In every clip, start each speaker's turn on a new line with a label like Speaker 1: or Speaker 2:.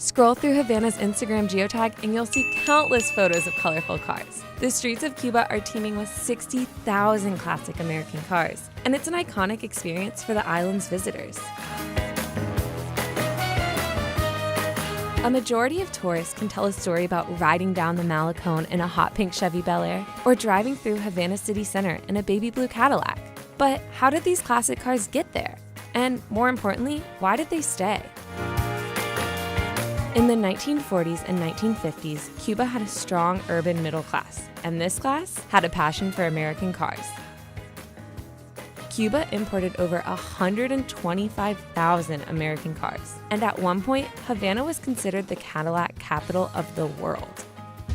Speaker 1: Scroll through Havana's Instagram geotag and you'll see countless photos of colorful cars. The streets of Cuba are teeming with 60,000 classic American cars, and it's an iconic experience for the island's visitors. A majority of tourists can tell a story about riding down the Malecón in a hot pink Chevy Bel Air or driving through Havana City Center in a baby blue Cadillac. But how did these classic cars get there? And more importantly, why did they stay? In the 1940s and 1950s, Cuba had a strong urban middle class, and this class had a passion for American cars. Cuba imported over 125,000 American cars, and at one point, Havana was considered the Cadillac capital of the world.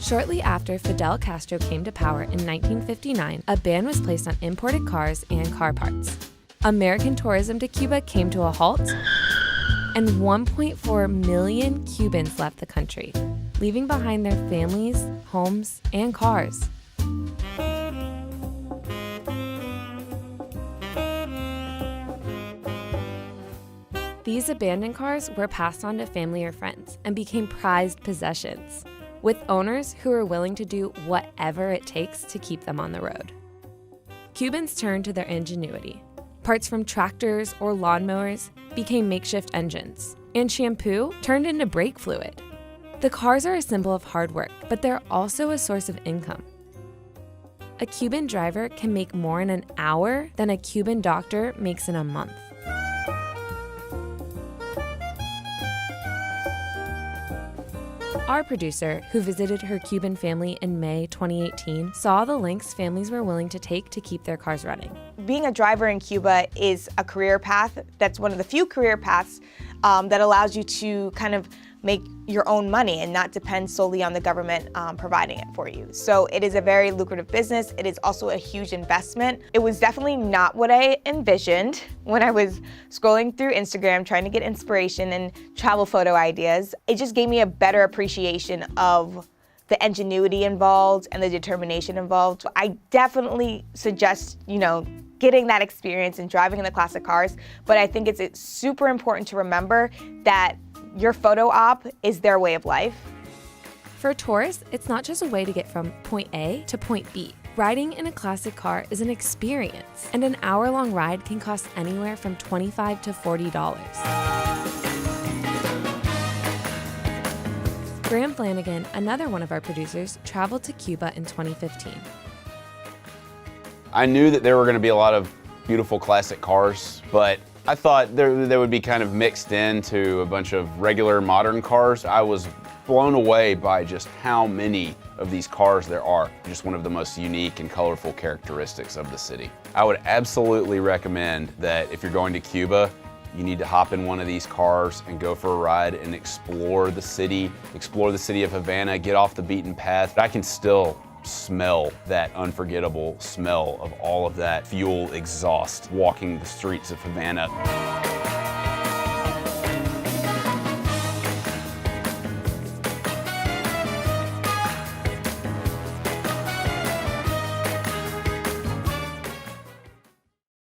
Speaker 1: Shortly after Fidel Castro came to power in 1959, a ban was placed on imported cars and car parts. American tourism to Cuba came to a halt, and 1.4 million Cubans left the country, leaving behind their families, homes, and cars. These abandoned cars were passed on to family or friends and became prized possessions, with owners who were willing to do whatever it takes to keep them on the road. Cubans turned to their ingenuity. Parts from tractors or lawnmowers became makeshift engines, and shampoo turned into brake fluid. The cars are a symbol of hard work, but they're also a source of income. A Cuban driver can make more in an hour than a Cuban doctor makes in a month. Our producer, who visited her Cuban family in May 2018, saw the lengths families were willing to take to keep their cars running.
Speaker 2: Being a driver in Cuba is a career path. That's one of the few career paths that allows you to kind of make your own money and not depend solely on the government providing it for you. So it is a very lucrative business. It is also a huge investment. It was definitely not what I envisioned when I was scrolling through Instagram trying to get inspiration and travel photo ideas. It just gave me a better appreciation of the ingenuity involved and the determination involved. I definitely suggest, getting that experience and driving in the classic cars, but I think it's super important to remember that your photo op is their way of life.
Speaker 1: For tourists, it's not just a way to get from point A to point B. Riding in a classic car is an experience, and an hour-long ride can cost anywhere from $25 to $40. Graham Flanagan, another one of our producers, traveled to Cuba in 2015.
Speaker 3: I knew that there were going to be a lot of beautiful classic cars, but I thought they would be kind of mixed into a bunch of regular modern cars. I was blown away by just how many of these cars there are. Just one of the most unique and colorful characteristics of the city. I would absolutely recommend that if you're going to Cuba, you need to hop in one of these cars and go for a ride and explore the city of Havana, get off the beaten path. I can still smell that unforgettable smell of all of that fuel exhaust walking the streets of Havana.